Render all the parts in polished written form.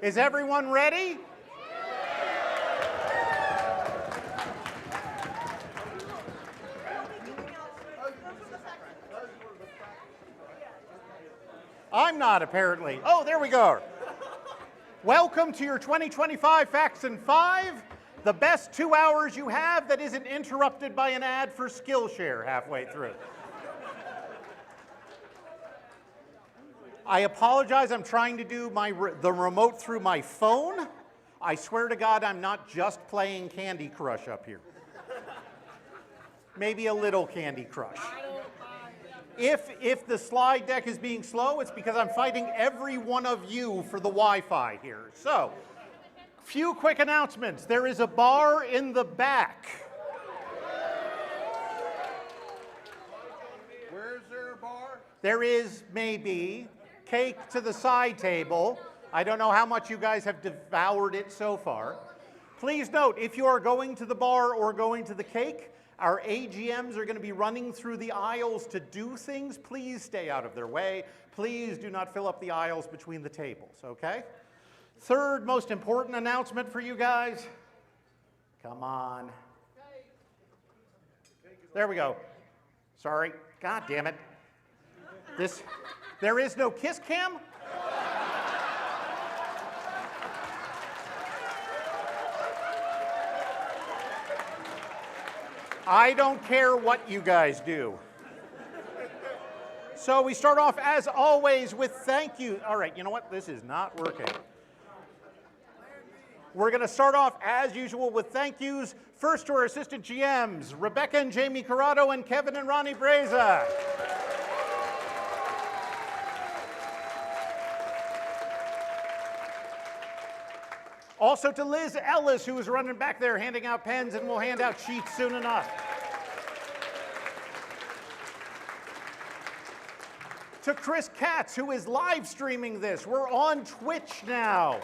Is everyone ready? I'm not, apparently. Oh, there we go. Welcome to your 2025 Facts in 5, the best 2 hours you have that isn't interrupted by an ad for Skillshare halfway through. I apologize, I'm trying to do the remote through my phone. I swear to God, I'm not just playing Candy Crush up here. Maybe a little Candy Crush. If the slide deck is being slow, it's because I'm fighting every one of you for the Wi-Fi here. So, few quick announcements. There is a bar in the back. Where is there a bar? There is, maybe, cake to the side table. I don't know how much you guys have devoured it so far. Please note, if you are going to the bar or going to the cake, our AGMs are going to be running through the aisles to do things. Please stay out of their way. Please do not fill up the aisles between the tables, okay? Third most important announcement for you guys. Come on. There we go. Sorry. God damn it. There is no kiss cam? I don't care what you guys do. So we start off, as always, with thank you. All right, you know what? This is not working. We're going to start off, as usual, with thank yous. First to our assistant GMs, Rebecca and Jamie Corrado and Kevin and Ronnie Breza. Also to Liz Ellis, who is running back there handing out pens, and will hand out sheets soon enough. To Chris Katz, who is live streaming this. We're on Twitch now.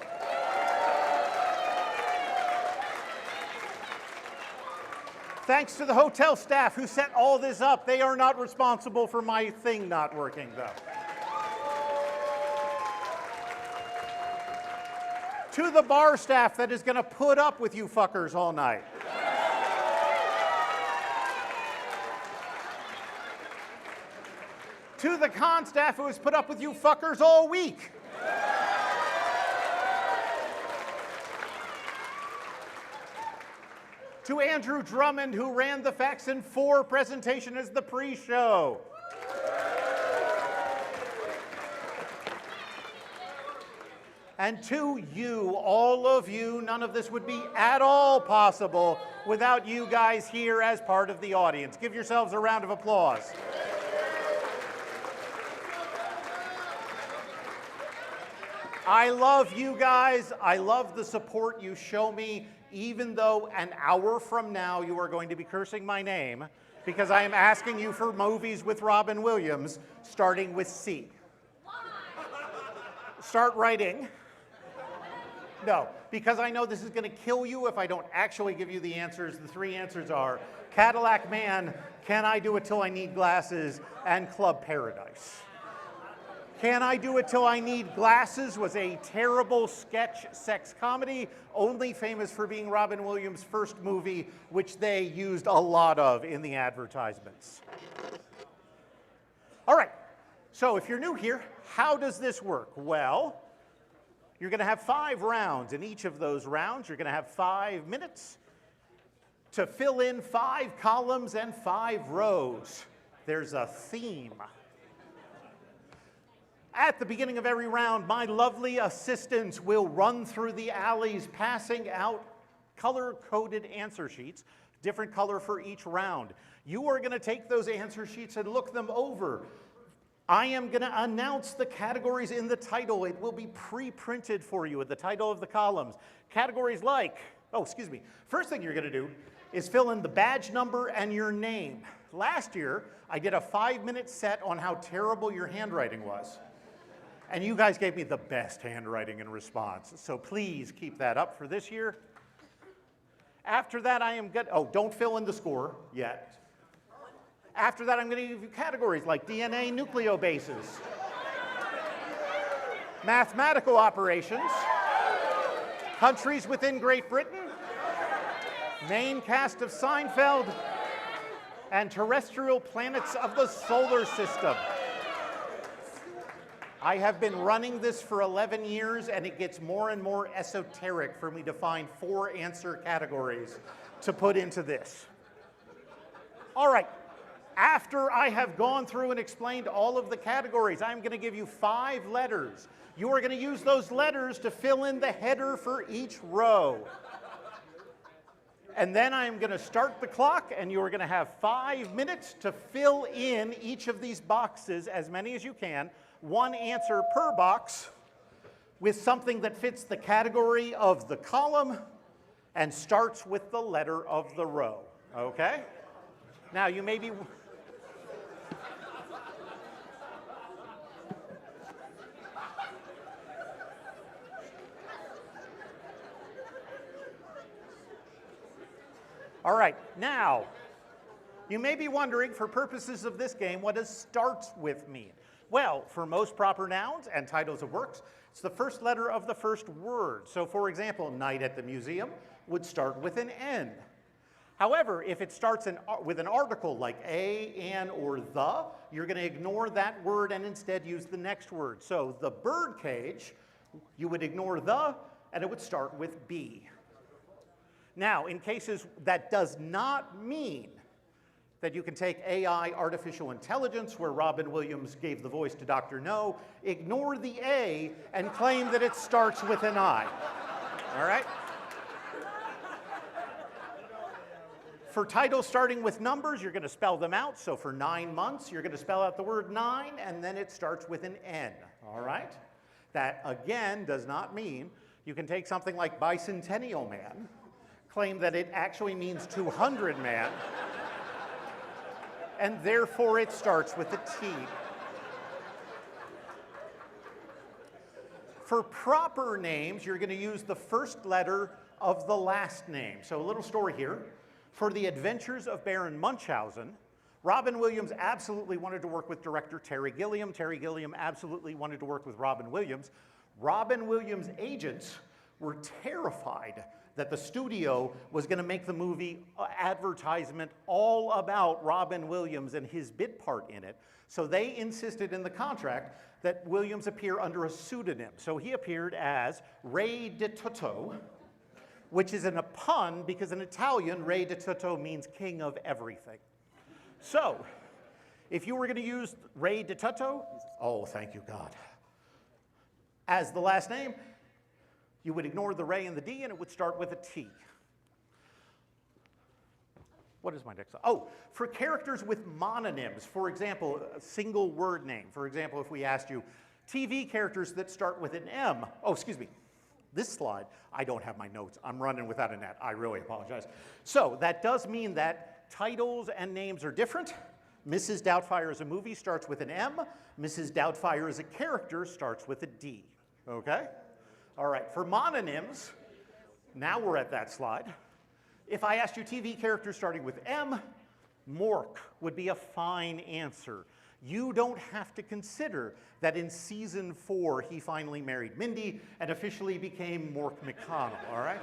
Thanks to the hotel staff who set all this up. They are not responsible for my thing not working, though. To the bar staff that is going to put up with you fuckers all night. To the con staff who has put up with you fuckers all week. To Andrew Drummond, who ran the Facts in 4 presentation as the pre-show. And to you, all of you, none of this would be at all possible without you guys here as part of the audience. Give yourselves a round of applause. I love you guys. I love the support you show me, even though an hour from now you are going to be cursing my name because I am asking you for movies with Robin Williams, starting with C. Start writing. No, because I know this is going to kill you if I don't actually give you the answers. The 3 answers are Cadillac Man, Can I Do It Till I Need Glasses, and Club Paradise. Can I Do It Till I Need Glasses was a terrible sketch sex comedy, only famous for being Robin Williams' first movie, which they used a lot of in the advertisements. All right, so if you're new here, how does this work? Well, you're going to have 5 rounds. In each of those rounds, you're going to have 5 minutes to fill in 5 columns and 5 rows. There's a theme. At the beginning of every round, my lovely assistants will run through the alleys, passing out color-coded answer sheets, different color for each round. You are going to take those answer sheets and look them over. I am going to announce the categories in the title. It will be pre-printed for you at the title of the columns. Categories like, first thing you're going to do is fill in the badge number and your name. Last year, I did a 5-minute set on how terrible your handwriting was. And you guys gave me the best handwriting in response. So please keep that up for this year. After that, I am good. Oh, don't fill in the score yet. After that, I'm going to give you categories like DNA nucleobases, mathematical operations, Countries within Great Britain, main cast of Seinfeld, and terrestrial planets of the solar system. I have been running this for 11 years, and it gets more and more esoteric for me to find 4 answer categories to put into this. All right, after I have gone through and explained all of the categories, I'm going to give you 5 letters. You are going to use those letters to fill in the header for each row. And then I'm going to start the clock, and you are going to have 5 minutes to fill in each of these boxes, as many as you can, 1 answer per box, with something that fits the category of the column and starts with the letter of the row, okay? Now, you may be... All right, now, you may be wondering, for purposes of this game, what does starts with mean? Well, for most proper nouns and titles of works, it's the first letter of the first word. So, for example, Night at the Museum would start with an N. However, if it starts with an article like a, an, or the, you're going to ignore that word and instead use the next word. So, the birdcage, you would ignore the, and it would start with B. Now, in cases that does not mean that you can take AI, artificial intelligence, where Robin Williams gave the voice to Dr. No, ignore the A and claim that it starts with an I. All right? For titles starting with numbers, you're going to spell them out. So for 9 months, you're going to spell out the word 9, and then it starts with an N. All right? That, again, does not mean you can take something like Bicentennial Man, claim that it actually means 200 man, and therefore it starts with a T. For proper names, you're going to use the first letter of the last name. So a little story here. For The Adventures of Baron Munchausen, Robin Williams absolutely wanted to work with director Terry Gilliam. Terry Gilliam absolutely wanted to work with Robin Williams. Robin Williams' agents were terrified that the studio was going to make the movie advertisement all about Robin Williams and his bit part in it. So they insisted in the contract that Williams appear under a pseudonym. So he appeared as Re di Tutto, which is a pun because in Italian, Re di Tutto means king of everything. So if you were going to use Re di Tutto, oh, thank you, God, as the last name, you would ignore the Ray and the D, and it would start with a T. What is my next? Oh, for characters with mononyms, for example, a single word name. For example, if we asked you TV characters that start with an M. Oh, excuse me. This slide, I don't have my notes. I'm running without a net. I really apologize. So that does mean that titles and names are different. Mrs. Doubtfire as a movie starts with an M. Mrs. Doubtfire as a character starts with a D. Okay? All right, for mononyms, now we're at that slide. If I asked you TV characters starting with M, Mork would be a fine answer. You don't have to consider that in season 4, he finally married Mindy and officially became Mork McConnell, all right?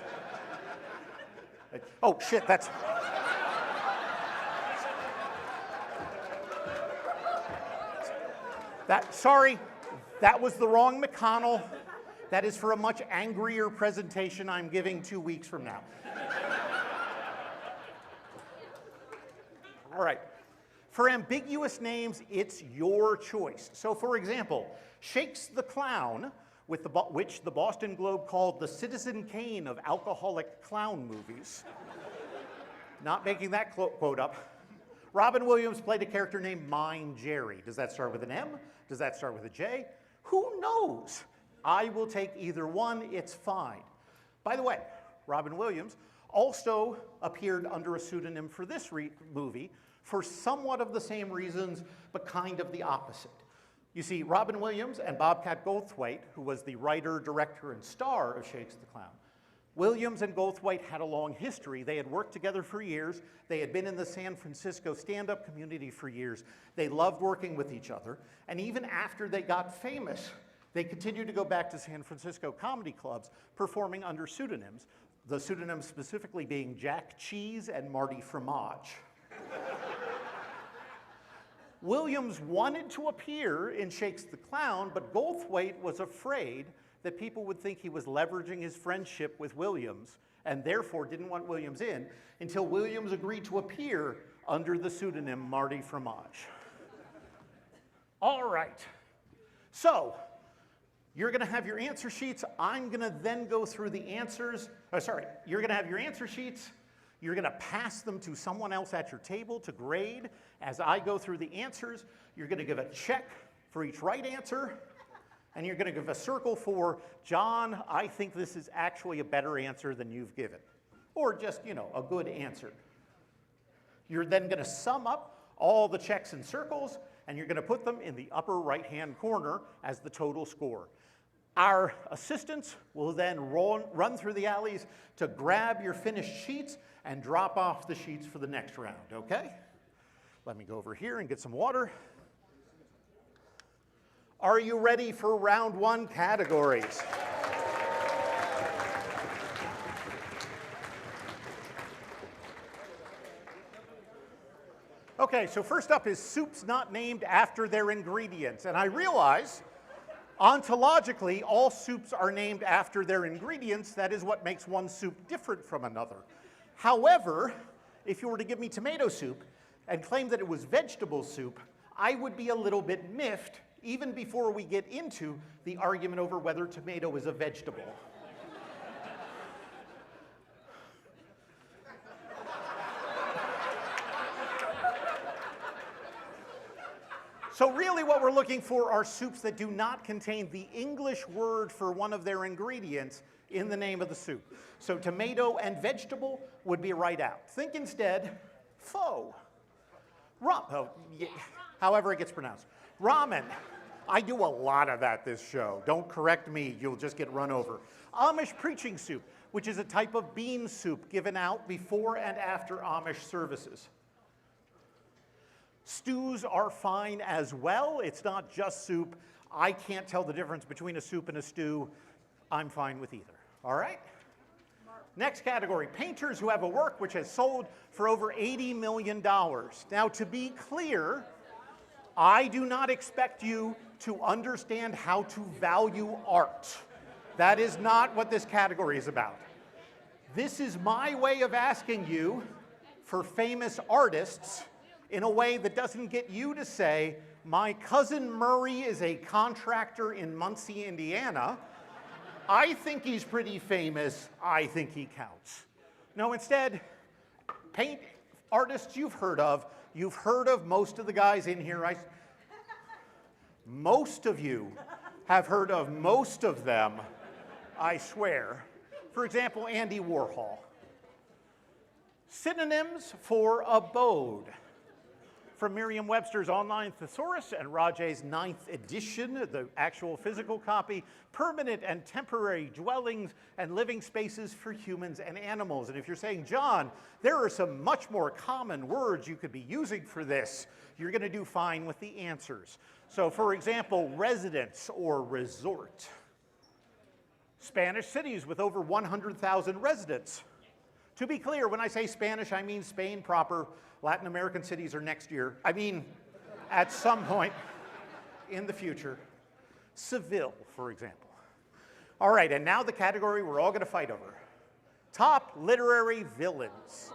Oh, shit, that's... Sorry, that was the wrong McConnell. That is for a much angrier presentation I'm giving 2 weeks from now. All right. For ambiguous names, it's your choice. So for example, Shakes the Clown, which the Boston Globe called the Citizen Kane of alcoholic clown movies. Not making that quote up. Robin Williams played a character named Mine Jerry. Does that start with an M? Does that start with a J? Who knows? I will take either one, it's fine. By the way, Robin Williams also appeared under a pseudonym for this movie for somewhat of the same reasons, but kind of the opposite. You see, Robin Williams and Bobcat Goldthwait, who was the writer, director, and star of Shakes the Clown, Williams and Goldthwait had a long history. They had worked together for years. They had been in the San Francisco stand-up community for years. They loved working with each other. And even after they got famous, They continued to go back to San Francisco comedy clubs, performing under pseudonyms, the pseudonyms specifically being Jack Cheese and Marty Fromage. Williams wanted to appear in Shakes the Clown, but Goldthwait was afraid that people would think he was leveraging his friendship with Williams, and therefore didn't want Williams in, until Williams agreed to appear under the pseudonym Marty Fromage. All right, so you're gonna have your answer sheets. I'm gonna then go through the answers. You're gonna have your answer sheets. You're gonna pass them to someone else at your table to grade. As I go through the answers, you're gonna give a check for each right answer, and you're gonna give a circle for, John, I think this is actually a better answer than you've given. Or just, you know, a good answer. You're then gonna sum up all the checks and circles, and you're gonna put them in the upper right-hand corner as the total score. Our assistants will then run through the alleys to grab your finished sheets and drop off the sheets for the next round, okay? Let me go over here and get some water. Are you ready for round one categories? Okay, so first up is soups not named after their ingredients. And I realize, ontologically, all soups are named after their ingredients. That is what makes one soup different from another. However, if you were to give me tomato soup and claim that it was vegetable soup, I would be a little bit miffed, even before we get into the argument over whether tomato is a vegetable. So really what we're looking for are soups that do not contain the English word for one of their ingredients in the name of the soup. So tomato and vegetable would be right out. Think instead, pho. However it gets pronounced. Ramen. I do a lot of that this show. Don't correct me, you'll just get run over. Amish preaching soup, which is a type of bean soup given out before and after Amish services. Stews are fine as well. It's not just soup. I can't tell the difference between a soup and a stew. I'm fine with either. All right? Next category, painters who have a work which has sold for over $80 million. Now, to be clear, I do not expect you to understand how to value art. That is not what this category is about. This is my way of asking you for famous artists in a way that doesn't get you to say, my cousin Murray is a contractor in Muncie, Indiana. I think he's pretty famous. I think he counts. No, instead, paint artists you've heard of. You've heard of most of the guys in here. Most of you have heard of most of them, I swear. For example, Andy Warhol. Synonyms for abode. From Merriam-Webster's online thesaurus and Raje's 9th edition, the actual physical copy, permanent and temporary dwellings and living spaces for humans and animals. And if you're saying, John, there are some much more common words you could be using for this, you're going to do fine with the answers. So, for example, residence or resort. Spanish cities with over 100,000 residents. To be clear, when I say Spanish, I mean Spain proper. Latin American cities are next year. I mean, at some point in the future. Seville, for example. All right, and now the category we're all going to fight over. Top literary villains.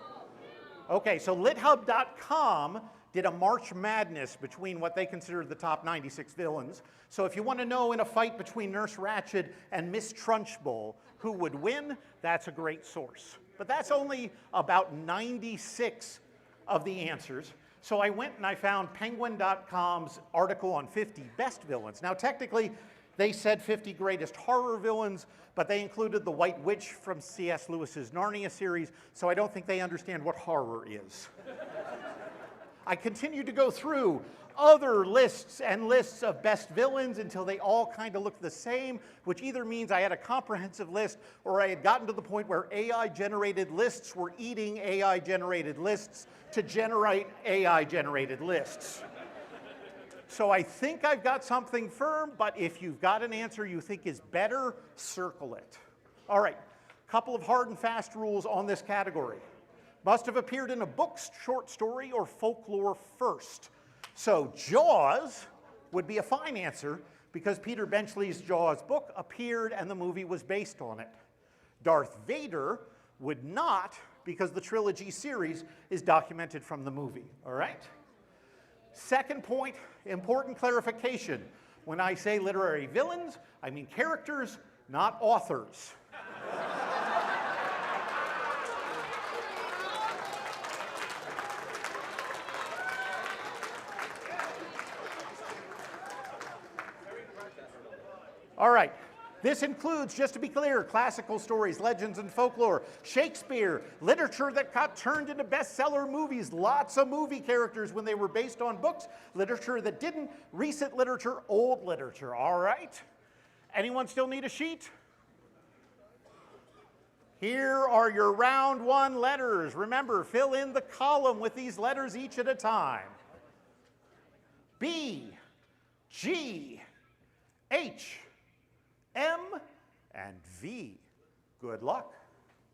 Okay, so LitHub.com did a March Madness between what they consider the top 96 villains. So if you want to know in a fight between Nurse Ratched and Miss Trunchbull who would win, that's a great source. But that's only about 96 of the answers. So I went and I found Penguin.com's article on 50 best villains. Now technically, they said 50 greatest horror villains, but they included the White Witch from C.S. Lewis's Narnia series, so I don't think they understand what horror is. I continued to go through other lists and lists of best villains until they all kind of looked the same, which either means I had a comprehensive list or I had gotten to the point where AI-generated lists were eating AI-generated lists to generate AI-generated lists. So I think I've got something firm, but if you've got an answer you think is better, circle it. All right, couple of hard and fast rules on this category. Must have appeared in a book, short story, or folklore first. So Jaws would be a fine answer because Peter Benchley's Jaws book appeared and the movie was based on it. Darth Vader would not because the trilogy series is documented from the movie, all right? Second point, important clarification. When I say literary villains, I mean characters, not authors. All right, this includes, just to be clear, classical stories, legends, and folklore, Shakespeare, literature that got turned into bestseller movies, lots of movie characters when they were based on books, literature that didn't, recent literature, old literature, all right? Anyone still need a sheet? Here are your round one letters. Remember, fill in the column with these letters each at a time. B, G, H, M, and V. Good luck.